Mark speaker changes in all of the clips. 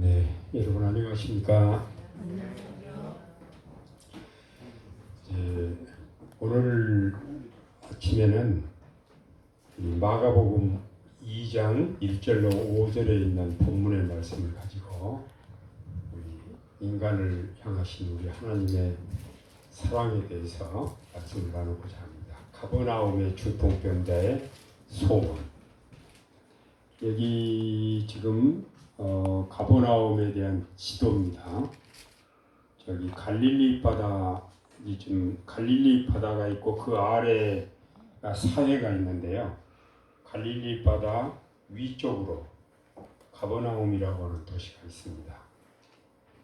Speaker 1: 네, 여러분 안녕하십니까? 오늘 아침에는 마가복음 2장 1절로 5절에 있는 본문의 말씀을 가지고 우리 인간을 향하신 우리 하나님의 사랑에 대해서 말씀을 나누고자 합니다. 가버나움의 중풍병자의 소원. 여기 지금 가버나움에 대한 지도입니다. 저기 갈릴리 바다, 지금 갈릴리 바다가 있고 그 아래가 사해가 있는데요. 갈릴리 바다 위쪽으로 가버나움이라고 하는 도시가 있습니다.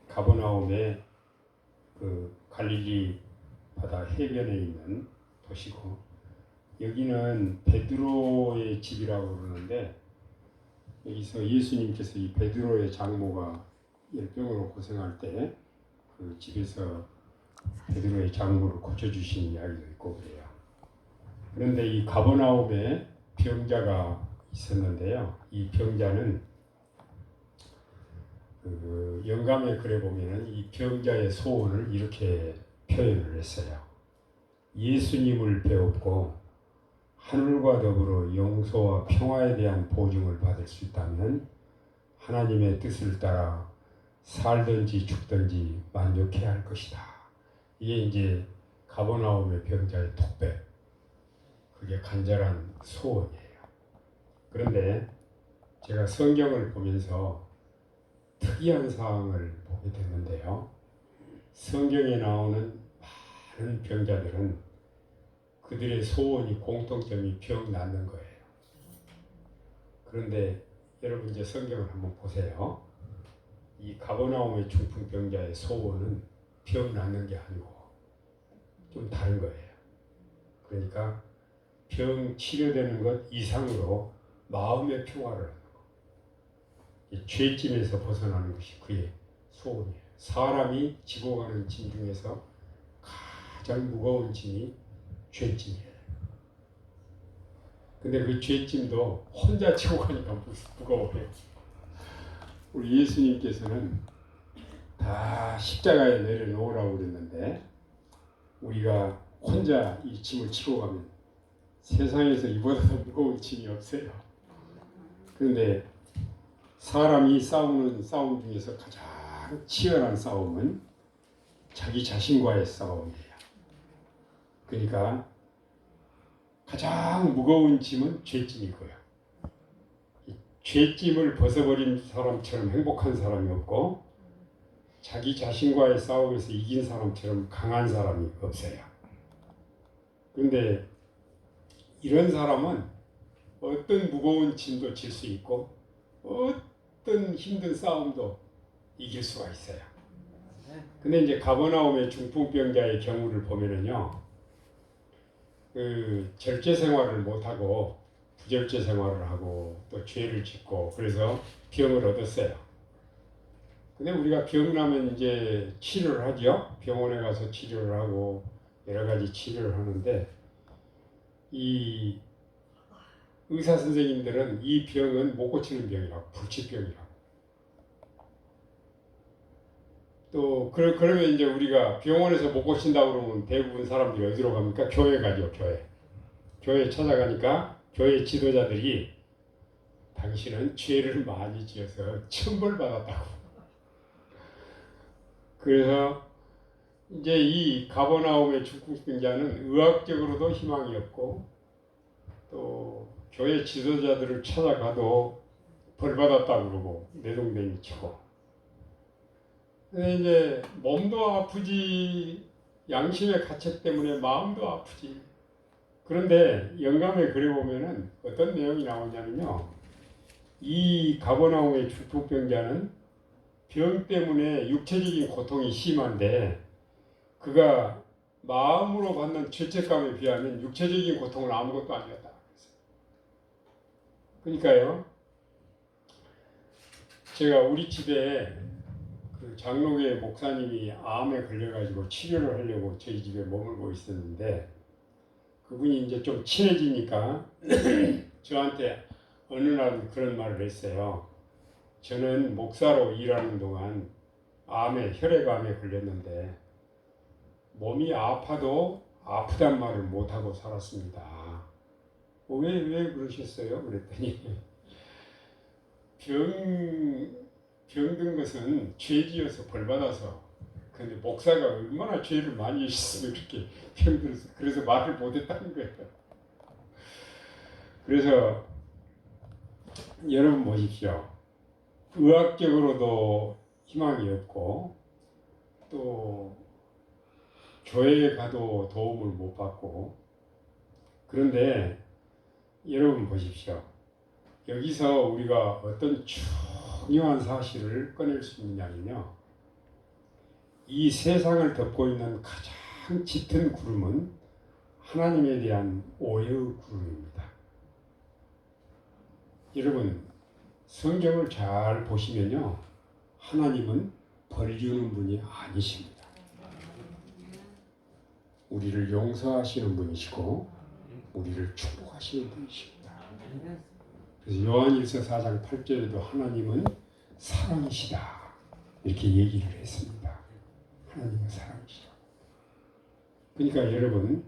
Speaker 1: 가버나움에 그 갈릴리 바다 해변에 있는 도시고, 여기는 베드로의 집이라고 그러는데, 여기서 예수님께서 이 베드로의 장모가 열병으로 고생할 때 그 집에서 베드로의 장모를 고쳐주신 이야기도 있고 그래요. 그런데 이 가버나움에 병자가 있었는데요. 이 병자는 그 영감의 글에 보면은 이 병자의 소원을 이렇게 표현을 했어요. 예수님을 배웠고 하늘과 더불어 용서와 평화에 대한 보증을 받을 수 있다면 하나님의 뜻을 따라 살든지 죽든지 만족해야 할 것이다. 이게 이제 가버나움의 병자의 독백, 그게 간절한 소원이에요. 그런데 제가 성경을 보면서 특이한 사항을 보게 됐는데요. 성경에 나오는 많은 병자들은 그들의 소원이 공통점이 병 낫는 거예요. 그런데 여러분 이제 성경을 한번 보세요. 이 가버나움의 중풍병자의 소원은 병 낫는 게 아니고 좀 다른 거예요. 그러니까 병 치료되는 것 이상으로 마음의 평화를 하는 거. 이 죄짐에서 벗어나는 것이 그의 소원이에요. 사람이 지고 가는 짐 중에서 가장 무거운 짐이 죄짐이에요. 근데 그 죄짐도 혼자 지고 가니까 무거워요. 우리 예수님께서는 다 십자가에 내려놓으라고 그랬는데, 우리가 혼자 이 짐을 지고 가면 세상에서 이보다 더 무거운 짐이 없어요. 그런데 사람이 싸우는 싸움 중에서 가장 치열한 싸움은 자기 자신과의 싸움이에요. 그러니까 가장 무거운 짐은 죄짐이고요. 죄짐을 벗어버린 사람처럼 행복한 사람이 없고 자기 자신과의 싸움에서 이긴 사람처럼 강한 사람이 없어요. 그런데 이런 사람은 어떤 무거운 짐도 질 수 있고 어떤 힘든 싸움도 이길 수가 있어요. 근데 이제 가버나움의 중풍병자의 경우를 보면은요, 그 절제 생활을 못하고 부절제 생활을 하고 또 죄를 짓고 그래서 병을 얻었어요. 근데 우리가 병 나면 이제 치료를 하죠. 병원에 가서 치료를 하고 여러 가지 치료를 하는데, 이 의사 선생님들은 이 병은 못 고치는 병이라고, 불치병이라고. 또 그러면 이제 우리가 병원에서 못 고친다고 그러면 대부분 사람들이 어디로 갑니까? 교회 가죠. 교회 찾아가니까 교회 지도자들이 당신은 죄를 많이 지어서 천벌받았다고. 그래서 이제 이 가버나움의 중풍병자는 의학적으로도 희망이 없고 또 교회 지도자들을 찾아가도 벌받았다고 그러고 내동댕이 치고. 근데 이제 몸도 아프지, 양심의 가책 때문에 마음도 아프지. 그런데 영감의 글에 보면은 어떤 내용이 나오냐면요, 이 가버나움의 중풍병자는 병 때문에 육체적인 고통이 심한데 그가 마음으로 받는 죄책감에 비하면 육체적인 고통은 아무것도 아니었다. 그러니까요, 제가 우리 집에 그 장로회 목사님이 암에 걸려가지고 치료를 하려고 저희 집에 머물고 있었는데, 그분이 이제 좀 친해지니까 저한테 어느 날 그런 말을 했어요. 저는 목사로 일하는 동안 혈액암에 걸렸는데 몸이 아파도 아프단 말을 못하고 살았습니다. 왜 그러셨어요? 그랬더니 병든 것은 죄지어서 벌받아서. 근데 목사가 얼마나 죄를 많이 했으면 그렇게 병들었어. 그래서 말을 못했다는 거예요. 그래서 여러분 보십시오. 의학적으로도 희망이 없고 또 교회에 가도 도움을 못 받고. 그런데 여러분 보십시오. 여기서 우리가 어떤 중요한 사실을 꺼낼 수 있느냐면요. 이 세상을 덮고 있는 가장 짙은 구름은 하나님에 대한 오해의 구름입니다. 여러분 성경을 잘 보시면요. 하나님은 벌 주는 분이 아니십니다. 우리를 용서하시는 분이시고 우리를 축복하시는 분이십니다. 그래서 요한일서 4장 8절에도 하나님은 사랑이시다 이렇게 얘기를 했습니다. 하나님은 사랑이시다. 그러니까 여러분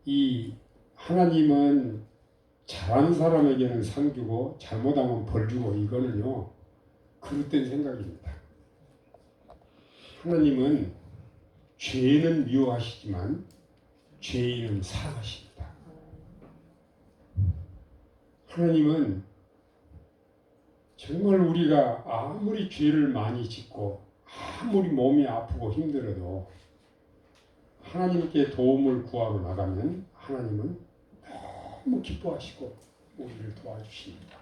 Speaker 1: 이 하나님은 잘하는 사람에게는 상 주고 잘못하면 벌 주고 이거는요 그릇된 생각입니다. 하나님은 죄는 미워하시지만 죄인은 사랑하십니다. 하나님은 정말 우리가 아무리 죄를 많이 짓고 아무리 몸이 아프고 힘들어도 하나님께 도움을 구하러 나가면 하나님은 너무 기뻐하시고 우리를 도와주십니다.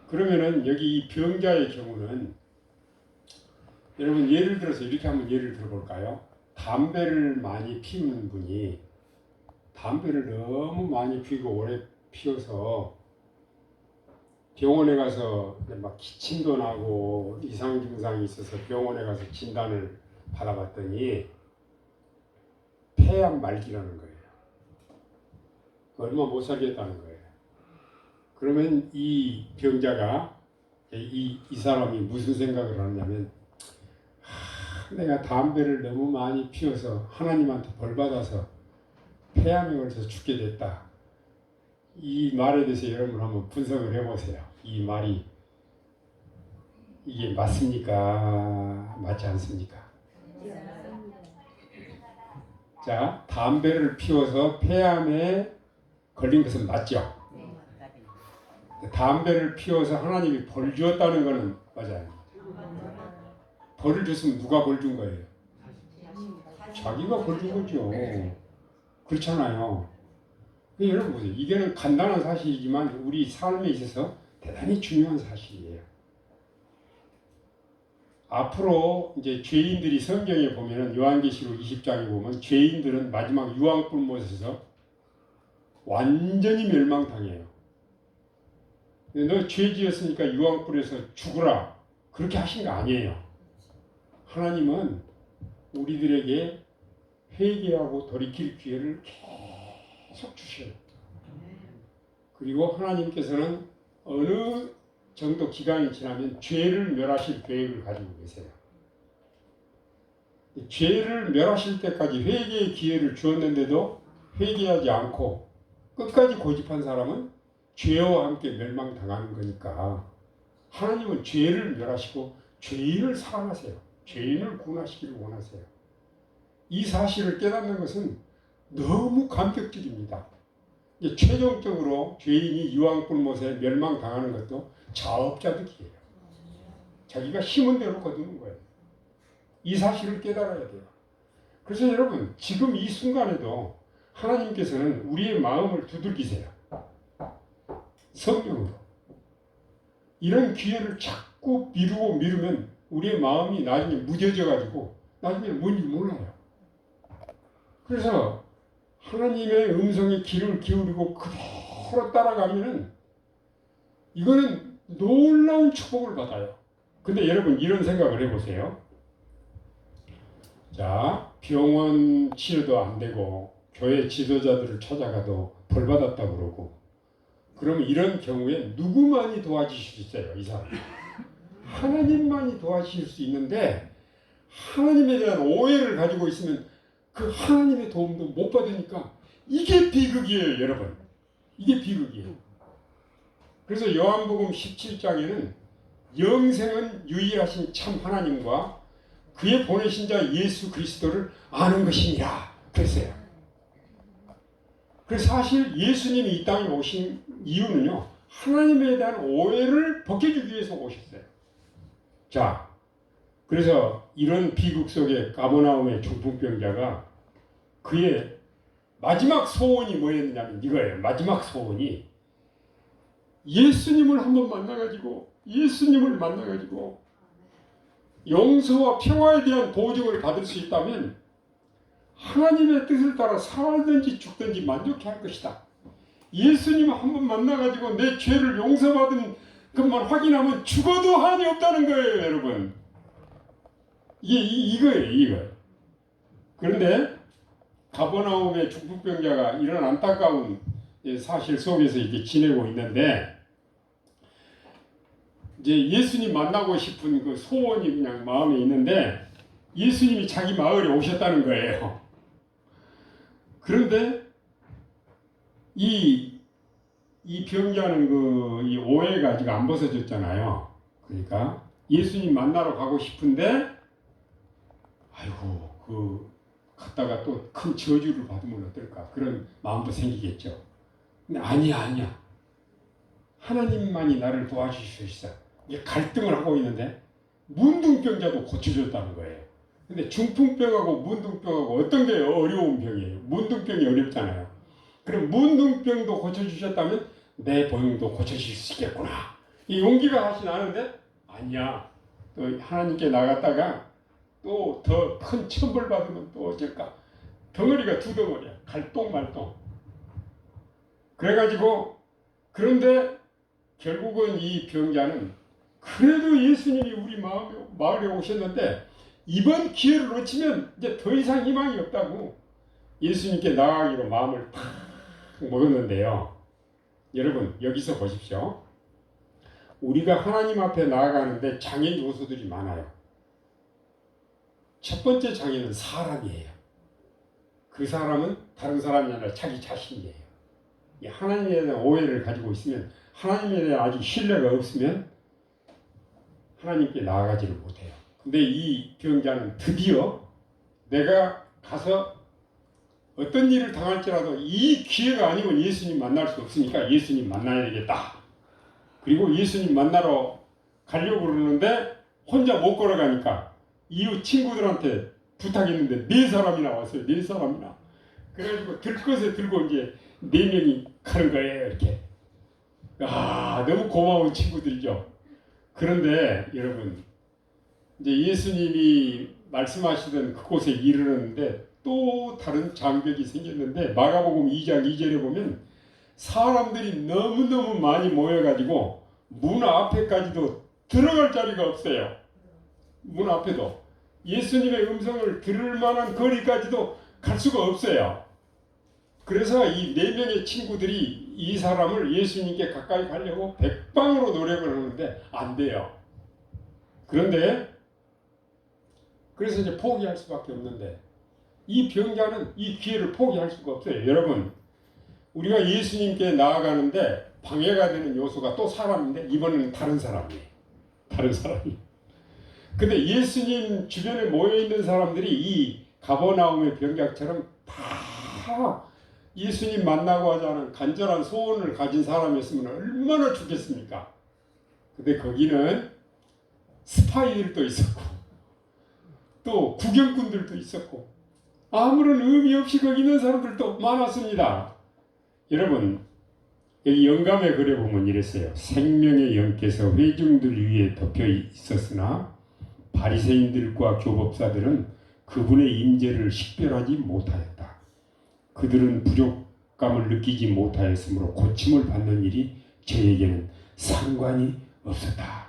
Speaker 1: 그러면은 여기 이 병자의 경우는 여러분 예를 들어서 이렇게 한번 예를 들어볼까요? 담배를 많이 피우는 분이 담배를 너무 많이 피우고 오래 피워서 병원에 가서 막 기침도 나고 이상 증상이 있어서 병원에 가서 진단을 받아봤더니 폐암 말기라는 거예요. 얼마 못 살겠다는 거예요. 그러면 이 병자가 이 사람이 무슨 생각을 하냐면 내가 담배를 너무 많이 피워서 하나님한테 벌 받아서 폐암에 걸려서 죽게 됐다. 이 말에 대해서 여러분 한번 분석을 해보세요. 이 말이 이게 맞습니까? 맞지 않습니까? 자, 담배를 피워서 폐암에 걸린 것은 맞죠? 담배를 피워서 하나님이 벌 주었다는 것은 맞아요. 벌을 줬으면 누가 벌 준 거예요? 자기가 벌 준 거죠. 그렇잖아요. 여러분 보세요. 이게는 간단한 사실이지만 우리 삶에 있어서 대단히 중요한 사실이에요. 앞으로 이제 죄인들이 성경에 보면은 요한계시록 20장에 보면 죄인들은 마지막 유황불못에서 완전히 멸망당해요. 너 죄 지었으니까 유황불에서 죽으라 그렇게 하신 거 아니에요. 하나님은 우리들에게 회개하고 돌이킬 기회를 계속 주셔요. 그리고 하나님께서는 어느 정도 기간이 지나면 죄를 멸하실 계획을 가지고 계세요. 죄를 멸하실 때까지 회개의 기회를 주었는데도 회개하지 않고 끝까지 고집한 사람은 죄와 함께 멸망당하는 거니까 하나님은 죄를 멸하시고 죄인을 사랑하세요. 죄인을 구원하시기를 원하세요. 이 사실을 깨닫는 것은 너무 감격적입니다. 최종적으로 죄인이 유황불못에 멸망당하는 것도 자업자득이에요. 자기가 힘은 대로 거두는 거예요. 이 사실을 깨달아야 돼요. 그래서 여러분 지금 이 순간에도 하나님께서는 우리의 마음을 두들기세요. 성령으로. 이런 기회를 자꾸 미루면 우리의 마음이 나중에 무뎌져 가지고 나중에 뭔지 몰라요. 그래서 하나님의 음성에 귀를 기울이고 그대로 따라가면은 이거는 놀라운 축복을 받아요. 근데 여러분 이런 생각을 해보세요. 자, 병원 치료도 안 되고 교회 지도자들을 찾아가도 벌 받았다고 그러고 그러면 이런 경우에 누구만이 도와주실 수 있어요? 이 사람. 하나님만이 도와주실 수 있는데 하나님에 대한 오해를 가지고 있으면 그 하나님의 도움도 못 받으니까 이게 비극이에요, 여러분. 이게 비극이에요. 그래서 요한복음 17장에는 영생은 유일하신 참 하나님과 그의 보내신 자 예수 그리스도를 아는 것이니라 그랬어요. 그래서 사실 예수님이 이 땅에 오신 이유는요, 하나님에 대한 오해를 벗겨주기 위해서 오셨어요. 자, 그래서 이런 비극 속에 가버나움의 중풍병자가 그의 마지막 소원이 뭐였냐면 이거예요. 마지막 소원이 예수님을 한번 만나가지고 용서와 평화에 대한 보증을 받을 수 있다면 하나님의 뜻을 따라 살든지 죽든지 만족해 할 것이다. 예수님을 한번 만나가지고 내 죄를 용서받은 것만 확인하면 죽어도 한이 없다는 거예요, 여러분. 이거예요. 그런데 가버나움의 중풍병자가 이런 안타까운 사실 속에서 이렇게 지내고 있는데 이제 예수님 만나고 싶은 그 소원이 그냥 마음에 있는데 예수님이 자기 마을에 오셨다는 거예요. 그런데 이 병자는 이 오해가 아직 안 벗어졌잖아요. 그러니까 예수님 만나러 가고 싶은데 아이고 갔다가 또 큰 저주를 받으면 어떨까 그런 마음도 생기겠죠. 근데 아니야. 하나님만이 나를 도와주실 수 있어. 이게 갈등을 하고 있는데 문둥병자도 고쳐줬다는 거예요. 근데 중풍병하고 문둥병하고 어떤 게 어려운 병이에요? 문둥병이 어렵잖아요. 그럼 문둥병도 고쳐주셨다면 내 병도 고쳐주실 수 있겠구나. 이 용기가 다시 나는데 아니야. 또 하나님께 나갔다가 또 더 큰 천벌 받으면 또 어쩔까? 덩어리가 두 덩어리야. 갈똥말똥. 그래가지고 그런데 결국은 이 병자는 그래도 예수님이 우리 마을에 오셨는데 이번 기회를 놓치면 이제 더 이상 희망이 없다고 예수님께 나아가기로 마음을 탁 먹었는데요. 여러분 여기서 보십시오. 우리가 하나님 앞에 나아가는데 장애 요소들이 많아요. 첫 번째 장애는 사람이에요. 그 사람은 다른 사람이 아니라 자기 자신이에요. 하나님에 대한 오해를 가지고 있으면 하나님에 대한 아직 신뢰가 없으면 하나님께 나아가지를 못해요. 근데 이 병자는 드디어 내가 가서 어떤 일을 당할지라도 이 기회가 아니면 예수님 만날 수 없으니까 예수님 만나야 되겠다. 그리고 예수님 만나러 가려고 그러는데 혼자 못 걸어가니까 이웃 친구들한테 부탁했는데 4사람이나 왔어요. 4사람이나. 그래가지고 들것에 들고 이제 4명이 가는 거예요. 이렇게. 너무 고마운 친구들이죠. 그런데 여러분 이제 예수님이 말씀하시던 그곳에 이르렀는데 또 다른 장벽이 생겼는데 마가복음 2장 2절에 보면 사람들이 너무너무 많이 모여가지고 문 앞에까지도 들어갈 자리가 없어요. 문 앞에도 예수님의 음성을 들을 만한 거리까지도 갈 수가 없어요. 그래서 이 4명의 친구들이 이 사람을 예수님께 가까이 가려고 백방으로 노력을 하는데 안 돼요. 그런데 그래서 이제 포기할 수밖에 없는데 이 병자는 이 기회를 포기할 수가 없어요. 여러분 우리가 예수님께 나아가는데 방해가 되는 요소가 또 사람인데 이번에는 다른 사람이에요. 다른 사람이. 근데 예수님 주변에 모여있는 사람들이 이 가버나움의 병자처럼 다 예수님 만나고 하자는 간절한 소원을 가진 사람이었으면 얼마나 좋겠습니까? 근데 거기는 스파이들도 있었고 또 구경꾼들도 있었고 아무런 의미 없이 거기 있는 사람들도 많았습니다. 여러분 여기 영감의 글에 보면 이랬어요. 생명의 영께서 회중들 위에 덮여 있었으나 바리새인들과 교법사들은 그분의 임재를 식별하지 못하였다. 그들은 부족감을 느끼지 못하였으므로 고침을 받는 일이 저에게는 상관이 없었다.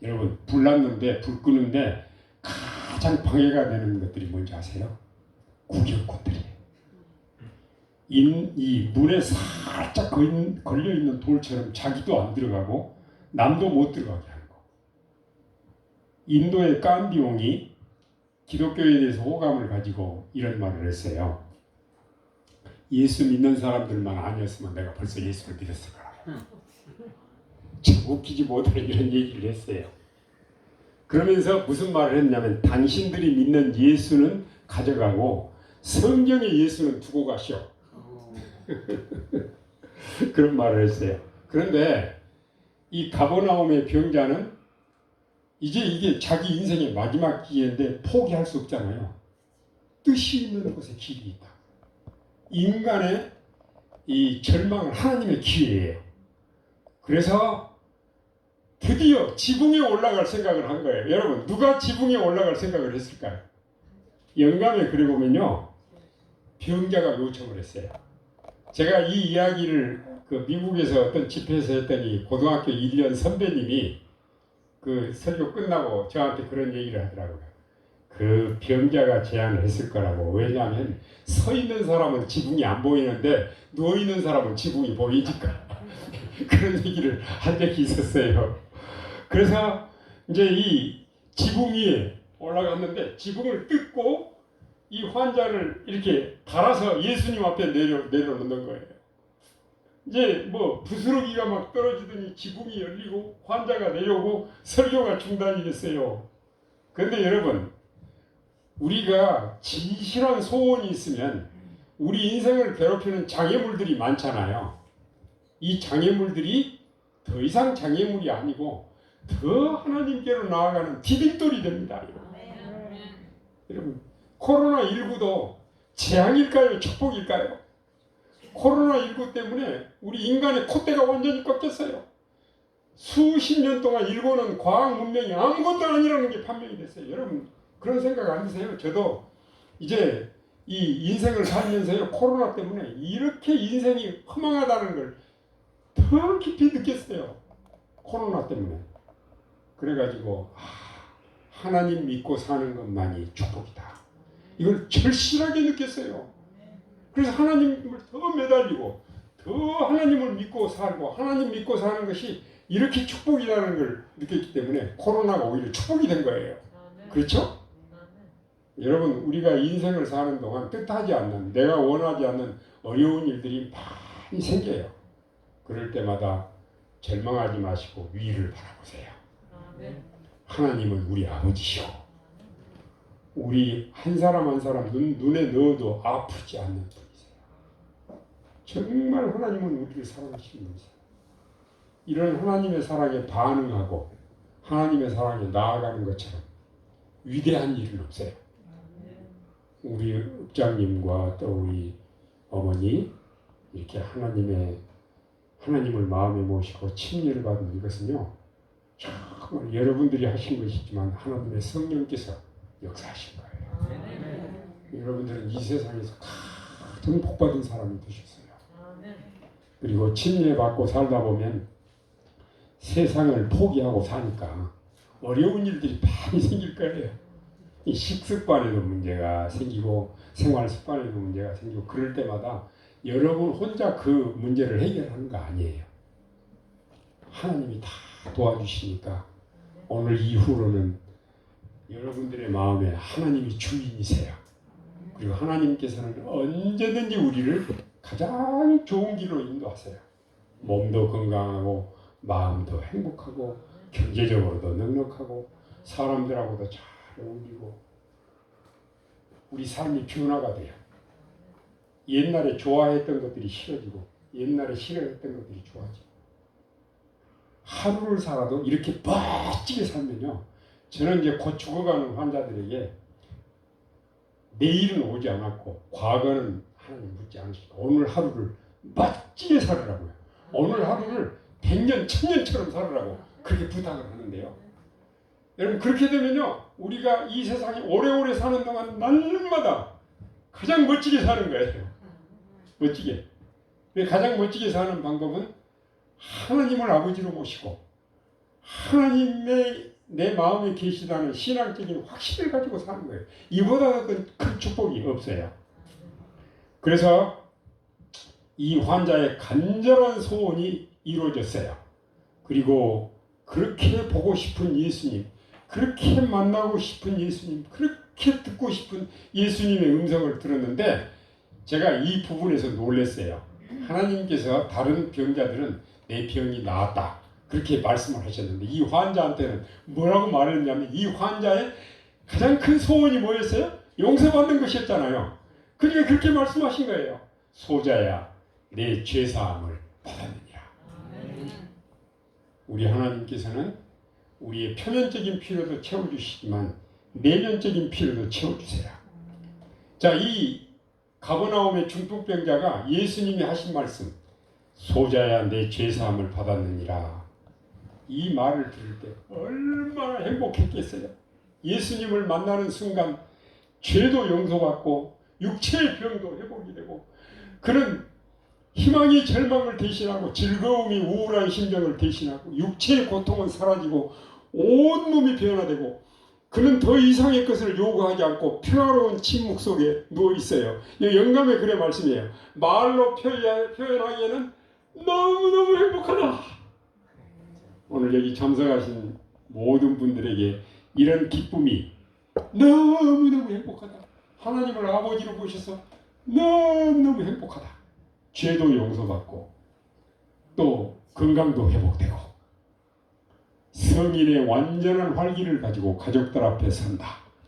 Speaker 1: 여러분 불 났는데 불 끄는데 가장 방해가 되는 것들이 뭔지 아세요? 구경꾼들이에요. 이 문에 살짝 걸려있는 돌처럼 자기도 안 들어가고 남도 못 들어가게 하는 거. 인도의 깐디옹이 기독교에 대해서 호감을 가지고 이런 말을 했어요. 예수 믿는 사람들만 아니었으면 내가 벌써 예수를 믿었을 거라. 참 웃기지 못하는 이런 얘기를 했어요. 그러면서 무슨 말을 했냐면 당신들이 믿는 예수는 가져가고 성경의 예수는 두고 가시오. 그런 말을 했어요. 그런데 이 가버나움의 병자는 이제 이게 자기 인생의 마지막 기회인데 포기할 수 없잖아요. 뜻이 있는 곳에 길이 있다. 인간의 이 절망은 하나님의 기회예요. 그래서 드디어 지붕에 올라갈 생각을 한 거예요. 여러분 누가 지붕에 올라갈 생각을 했을까요? 영감에 그래 보면요. 병자가 요청을 했어요. 제가 이 이야기를 그 미국에서 어떤 집회에서 했더니 고등학교 1년 선배님이 그 설교 끝나고 저한테 그런 얘기를 하더라고요. 그 병자가 제안을 했을 거라고. 왜냐하면 서 있는 사람은 지붕이 안 보이는데 누워 있는 사람은 지붕이 보이니까. 그런 얘기를 한 적이 있었어요. 그래서 이제 이 지붕 위에 올라갔는데 지붕을 뜯고 이 환자를 이렇게 달아서 예수님 앞에 내려놓는 거예요. 이제 뭐 부스러기가 막 떨어지더니 지붕이 열리고 환자가 내려오고 설교가 중단이 됐어요. 그런데 여러분 우리가 진실한 소원이 있으면 우리 인생을 괴롭히는 장애물들이 많잖아요. 이 장애물들이 더 이상 장애물이 아니고 더 하나님께로 나아가는 디딤돌이 됩니다. 여러분 코로나19도 재앙일까요? 축복일까요? 코로나19 때문에 우리 인간의 콧대가 완전히 꺾였어요. 수십 년 동안 일본은 과학 문명이 아무것도 아니라는 게 판명이 됐어요. 여러분 그런 생각 안 드세요? 저도 이제 이 인생을 살면서요 코로나 때문에 이렇게 인생이 허망하다는 걸 더 깊이 느꼈어요. 코로나 때문에. 그래가지고 하나님 믿고 사는 것만이 축복이다. 이걸 절실하게 느꼈어요. 그래서 하나님을 더 매달리고 더 하나님을 믿고 살고 하나님 믿고 사는 것이 이렇게 축복이라는 걸 느꼈기 때문에 코로나가 오히려 축복이 된 거예요. 그렇죠? 여러분 우리가 인생을 사는 동안 뜻하지 않는 내가 원하지 않는 어려운 일들이 많이 생겨요. 그럴 때마다 절망하지 마시고 위를 바라보세요. 하나님은 우리 아버지시오. 우리 한 사람 한 사람 눈에 넣어도 아프지 않는 분이세요. 정말 하나님은 우리를 사랑하시는 분이세요. 이런 하나님의 사랑에 반응하고 하나님의 사랑에 나아가는 것처럼 위대한 일은 없어요. 우리 읍장님과 또 우리 어머니 이렇게 하나님을 마음에 모시고 침례를 받은 이것은요 정말 여러분들이 하신 것이지만 하나님의 성령께서 역사하신 거예요. 여러분들은 이 세상에서 가장 복받은 사람이 되셨어요. 그리고 침례 받고 살다 보면 세상을 포기하고 사니까 어려운 일들이 많이 생길 거예요. 이 식습관에도 문제가 생기고 생활 습관에도 문제가 생기고 그럴 때마다 여러분 혼자 그 문제를 해결하는 거 아니에요. 하나님이 다 도와주시니까 오늘 이후로는 여러분들의 마음에 하나님이 주인이세요. 그리고 하나님께서는 언제든지 우리를 가장 좋은 길로 인도하세요. 몸도 건강하고 마음도 행복하고 경제적으로도 넉넉하고 사람들하고도 잘 어울리고 우리 삶이 변화가 돼요. 옛날에 좋아했던 것들이 싫어지고 옛날에 싫어했던 것들이 좋아지고 하루를 살아도 이렇게 멋지게 살면요. 저는 이제 곧 죽어가는 환자들에게 내일은 오지 않았고 과거는 하나님 묻지 않으시고 오늘 하루를 멋지게 살으라고요. 오늘 하루를 100년, 1000년처럼 살으라고 그렇게 부탁을 하는데요. 여러분 그렇게 되면요. 우리가 이 세상에 오래오래 사는 동안 날마다 가장 멋지게 사는 거예요. 멋지게. 가장 멋지게 사는 방법은 하나님을 아버지로 모시고 하나님의 내 마음에 계시다는 신앙적인 확신을 가지고 사는 거예요. 이보다 큰 축복이 없어요. 그래서 이 환자의 간절한 소원이 이루어졌어요. 그리고 그렇게 보고 싶은 예수님, 그렇게 만나고 싶은 예수님, 그렇게 듣고 싶은 예수님의 음성을 들었는데 제가 이 부분에서 놀랐어요. 하나님께서 다른 병자들은 내 병이 나았다 그렇게 말씀을 하셨는데 이 환자한테는 뭐라고 말했냐면 이 환자의 가장 큰 소원이 뭐였어요? 용서받는 것이었잖아요. 그러니까 그렇게 말씀하신 거예요. 소자야 내 죄사함을 받았느니라. 우리 하나님께서는 우리의 표면적인 필요도 채워주시지만 내면적인 필요도 채워주세요. 자, 이 가버나움의 중풍병자가 예수님이 하신 말씀 소자야 내 죄사함을 받았느니라 이 말을 들을 때 얼마나 행복했겠어요. 예수님을 만나는 순간 죄도 용서받고 육체의 병도 회복이 되고 그는 희망이 절망을 대신하고 즐거움이 우울한 심정을 대신하고 육체의 고통은 사라지고 온몸이 변화되고 그는 더 이상의 것을 요구하지 않고 평화로운 침묵 속에 누워있어요. 영감의 글의 말씀이에요. 말로 표현하기에는 너무너무 행복하다. 오늘 여기 참석하신 모든 분들에게 이런 기쁨이 너무너무 행복하다. 하나님을 아버지로 보셔서 너무너무 행복하다. 죄도 용서받고 또 건강도 회복되고 성인의 완전한 활기를 가지고 가족들 앞에 선다.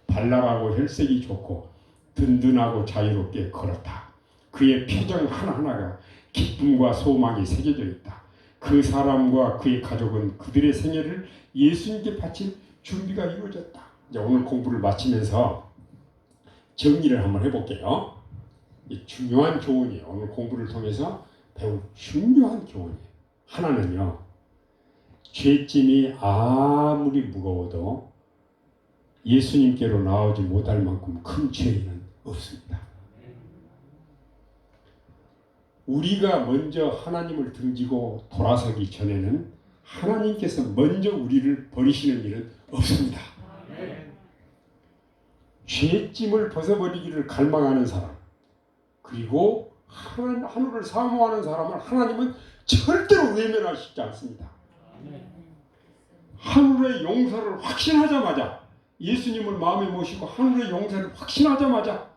Speaker 1: 발랄하고 혈색이 좋고 든든하고 자유롭게 걸었다. 그의 표정 하나하나가 기쁨과 소망이 새겨져 있다. 그 사람과 그의 가족은 그들의 생애를 예수님께 바칠 준비가 이루어졌다. 이제 오늘 공부를 마치면서 정리를 한번 해볼게요. 중요한 교훈이에요. 오늘 공부를 통해서 배울 중요한 교훈이에요. 하나는요. 죄짐이 아무리 무거워도 예수님께로 나오지 못할 만큼 큰 죄는 없습니다. 우리가 먼저 하나님을 등지고 돌아서기 전에는 하나님께서 먼저 우리를 버리시는 일은 없습니다. 죄짐을 벗어버리기를 갈망하는 사람 그리고 하늘을 사모하는 사람을 하나님은 절대로 외면하시지 않습니다. 하늘의 용서를 확신하자마자 예수님을 마음에 모시고 하늘의 용서를 확신하자마자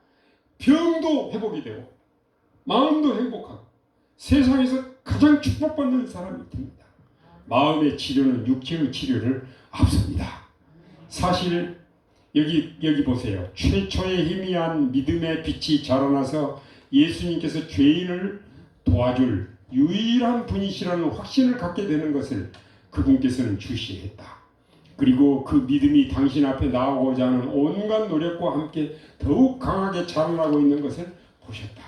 Speaker 1: 병도 회복이 되고 마음도 행복하고 세상에서 가장 축복받는 사람이 됩니다. 마음의 치료는 육체의 치료를 앞섭니다. 사실 여기 보세요. 최초의 희미한 믿음의 빛이 자라나서 예수님께서 죄인을 도와줄 유일한 분이시라는 확신을 갖게 되는 것을 그분께서는 주시했다. 그리고 그 믿음이 당신 앞에 나오고자 하는 온갖 노력과 함께 더욱 강하게 자라나고 있는 것을 보셨다.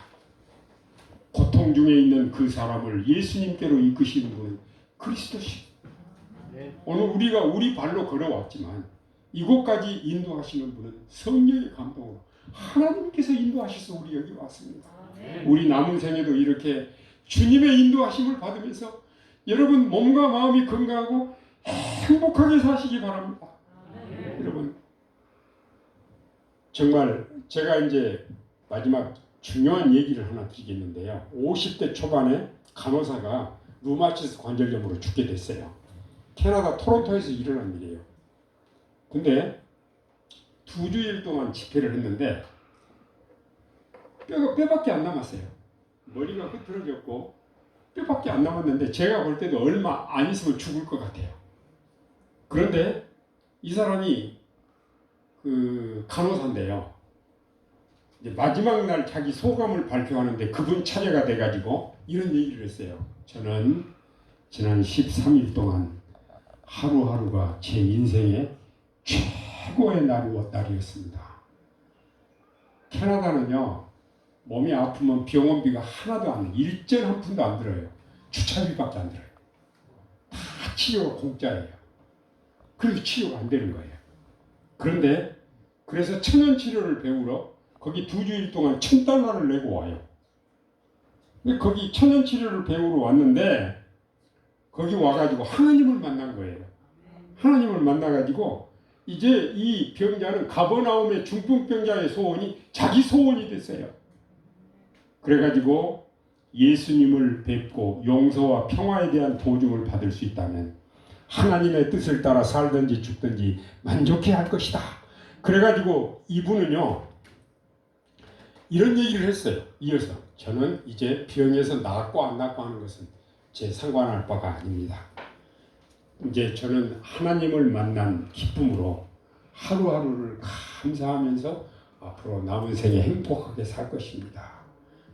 Speaker 1: 고통 중에 있는 그 사람을 예수님께로 이끄시는 분은 그리스도시. 오늘 우리가 우리 발로 걸어왔지만 이곳까지 인도하시는 분은 성령의 감동으로 하나님께서 인도하셔서 우리 여기 왔습니다. 우리 남은 생에도 이렇게 주님의 인도하심을 받으면서 여러분 몸과 마음이 건강하고 행복하게 사시기 바랍니다. 여러분 정말 제가 이제 마지막 중요한 얘기를 하나 드리겠는데요. 50대 초반에 간호사가 루마티스 관절염으로 죽게 됐어요. 캐나다 토론토에서 일어난 일이에요. 근데 2주일 동안 집회를 했는데 뼈밖에 안 남았어요. 머리가 흐트러졌고 뼈밖에 안 남았는데 제가 볼 때도 얼마 안 있으면 죽을 것 같아요. 그런데 이 사람이 그 간호사인데요. 이제 마지막 날 자기 소감을 발표하는데 그분 차례가 돼가지고 이런 얘기를 했어요. 저는 지난 13일 동안 하루하루가 제 인생의 최고의 날이었습니다. 캐나다는요. 몸이 아프면 병원비가 하나도 안 들어요. 일전 한 푼도 안 들어요. 주차비밖에 안 들어요. 다 치료가 공짜예요. 그래도 치료가 안 되는 거예요. 그런데 그래서 천연치료를 배우러 거기 2주일 동안 $1,000를 내고 와요. 근데 거기 천연치료를 배우러 왔는데 거기 와가지고 하나님을 만난 거예요. 하나님을 만나가지고 이제 이 병자는 가버나움의 중풍병자의 소원이 자기 소원이 됐어요. 그래가지고 예수님을 뵙고 용서와 평화에 대한 보증을 받을 수 있다면 하나님의 뜻을 따라 살든지 죽든지 만족해 할 것이다. 그래가지고 이분은요 이런 얘기를 했어요. 이어서 저는 이제 병에서 낫고 안 낫고 하는 것은 제 상관할 바가 아닙니다. 이제 저는 하나님을 만난 기쁨으로 하루하루를 감사하면서 앞으로 남은 생에 행복하게 살 것입니다.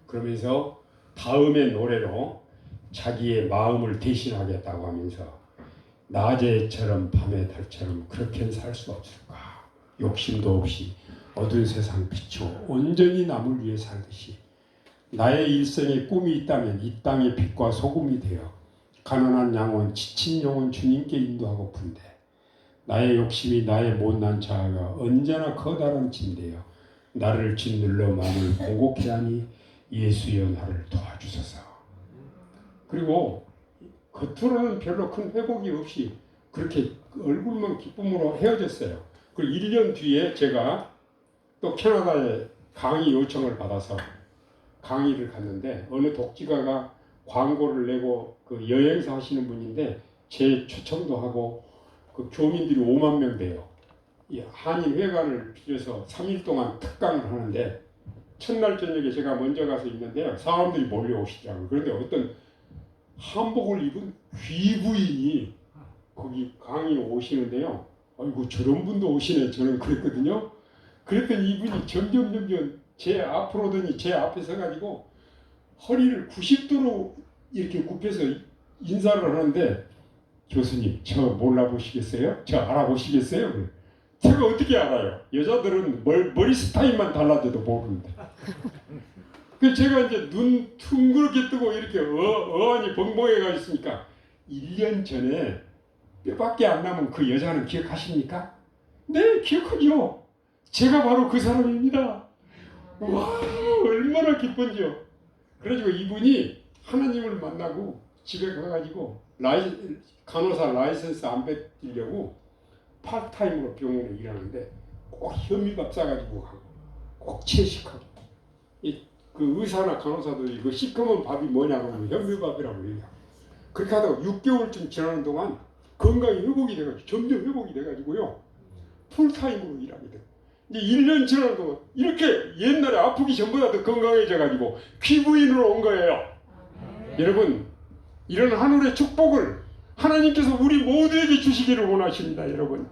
Speaker 1: 그러면서 다음의 노래로 자기의 마음을 대신하겠다고 하면서 낮에처럼 밤의 달처럼 그렇게는 살 수 없을까. 욕심도 없이 어두운 세상 비추어 온전히 남을 위해 살듯이 나의 일생에 꿈이 있다면 이 땅의 빛과 소금이 되어 가난한 양원, 지친 영혼 주님께 인도하고픈데 나의 욕심이 나의 못난 자아가 언제나 커다란 짐되어 나를 짓눌러 마음을 공곡해 하니 예수여 나를 도와주소서. 그리고 겉으로는 별로 큰 회복이 없이 그렇게 얼굴만 기쁨으로 헤어졌어요. 그리고 1년 뒤에 제가 또 캐나다에 강의 요청을 받아서 강의를 갔는데 어느 독지가가 광고를 내고 그 여행사 하시는 분인데 제 초청도 하고 그 교민들이 5만 명 돼요. 이 한인 회관을 빌려서 3일 동안 특강을 하는데 첫날 저녁에 제가 먼저 가서 있는데요. 사람들이 몰려오시더라고요. 그런데 어떤 한복을 입은 귀부인이 거기 강의에 오시는데요. 아이고 저런 분도 오시네. 저는 그랬거든요. 그랬더니 이분이 점점 제 앞으로 오더니 제 앞에 서가지고 허리를 90도로 이렇게 굽혀서 인사를 하는데 교수님 저 몰라보시겠어요? 저 알아보시겠어요? 제가 어떻게 알아요? 여자들은 머리 스타일만 달라져도 모르는데. 그래서 제가 이제 눈 둥그렇게 뜨고 이렇게 어안이 벙벙해가 있으니까 1년 전에 뼈밖에 안 남은 그 여자는 기억하십니까? 네, 기억하죠. 제가 바로 그 사람입니다. 와, 얼마나 기쁜지요. 그래가지고 이분이 하나님을 만나고 집에 가가지고 간호사 라이센스 안 뺏기려고 파트타임으로 병원에 일하는데 꼭 현미밥 싸가지고 가고 꼭 채식하고 그 의사나 간호사들이 이거 시커먼 밥이 뭐냐고 하면 현미밥이라고 얘기하고 그렇게 하다가 6개월쯤 지나는 동안 건강이 회복이 돼가지고 점점 회복이 돼가지고요 풀타임으로 일하게 돼요. 이제 1년 지나는 동안 이렇게 옛날에 아프기 전보다 더 건강해져가지고 귀부인으로 온 거예요. 여러분 이런 하늘의 축복을 하나님께서 우리 모두에게 주시기를 원하십니다. 여러분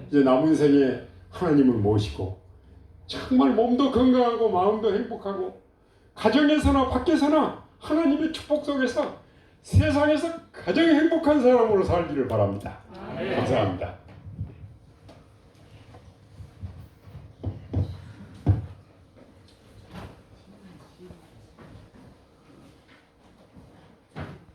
Speaker 1: 이제 남은 생에 하나님을 모시고 정말 몸도 건강하고 마음도 행복하고 가정에서나 밖에서나 하나님의 축복 속에서 세상에서 가장 행복한 사람으로 살기를 바랍니다. 감사합니다.